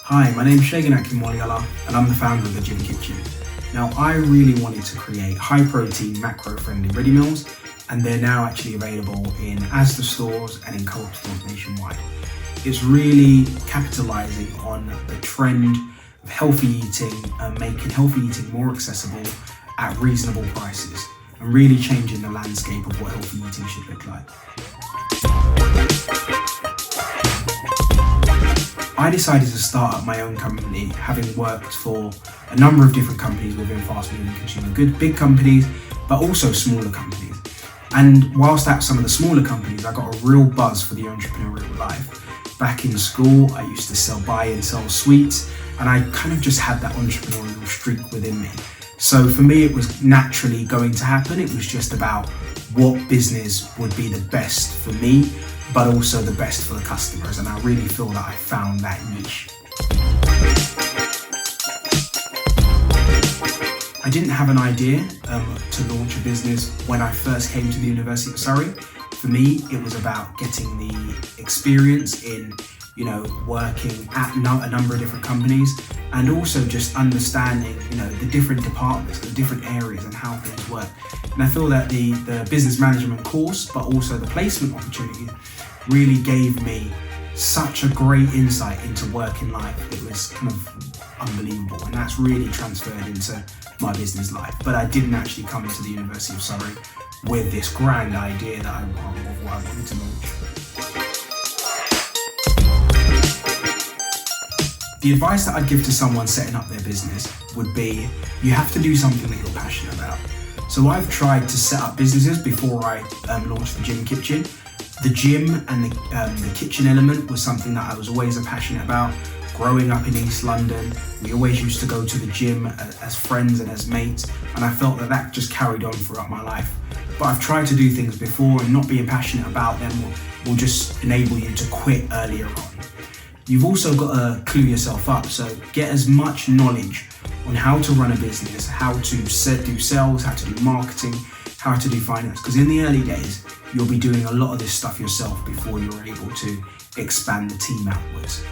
Hi, my name is Segun Akinwoliola and I'm the founder of The Gym Kitchen. Now, I really wanted to create high-protein, macro-friendly ready meals, and they're now actually available in Asda stores and in Co-op stores nationwide. It's really capitalising on the trend of healthy eating and making healthy eating more accessible at reasonable prices, and really changing the landscape of what healthy eating should look like. I decided to start up my own company, having worked for a number of different companies within fast-moving consumer goods, big companies, but also smaller companies. And whilst at some of the smaller companies, I got a real buzz for the entrepreneurial life. Back in school, I used to buy and sell sweets, and I kind of just had that entrepreneurial streak within me. So for me, it was naturally going to happen. It was just about what business would be the best for me, but also the best for the customers. And I really feel that I found that niche. I didn't have an idea to launch a business when I first came to the University of Surrey. For me, it was about getting the experience in, working at a number of different companies, and also just understanding, the different departments, the different areas and how things work. And I feel that the business management course, but also the placement opportunity, really gave me such a great insight into working life. It was kind of unbelievable, and that's really transferred into my business life. But I didn't actually come into the University of Surrey with this grand idea that of what I wanted to launch. The advice that I'd give to someone setting up their business would be, you have to do something that you're passionate about. So I've tried to set up businesses before I launched The Gym Kitchen. The gym and the kitchen element was something that I was always passionate about. Growing up in East London, we always used to go to the gym as friends and as mates, and I felt that just carried on throughout my life. But I've tried to do things before, and not being passionate about them will just enable you to quit earlier on. You've also got to clue yourself up, so get as much knowledge on how to run a business, how to do sales, how to do marketing, how to do finance, because in the early days, you'll be doing a lot of this stuff yourself before you're able to expand the team outwards.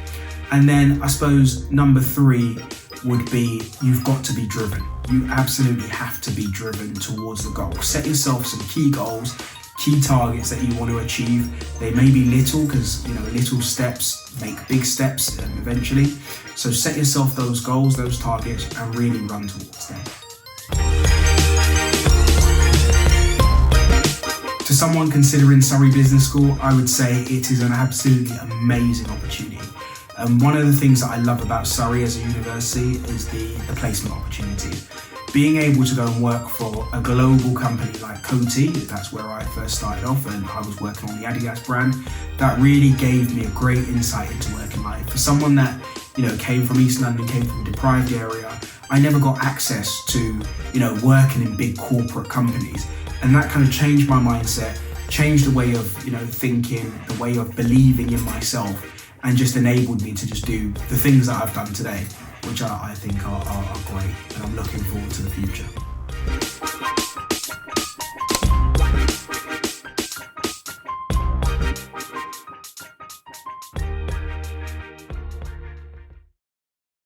And then I suppose number 3 would be, you've got to be driven. You absolutely have to be driven towards the goal. Set yourself some key goals, key targets that you want to achieve. They may be little, because little steps make big steps eventually. So set yourself those goals, those targets, and really run towards them. To someone considering Surrey Business School, I would say it is an absolutely amazing opportunity. One of the things that I love about Surrey as a university is the placement opportunities. Being able to go and work for a global company like Coty, that's where I first started off, and I was working on the Adidas brand, that really gave me a great insight into working life. For someone that came from East London, came from a deprived area, I never got access to working in big corporate companies. And that kind of changed my mindset, changed the way of thinking, the way of believing in myself, and just enabled me to just do the things that I've done today, which I think are great, and I'm looking forward to the future.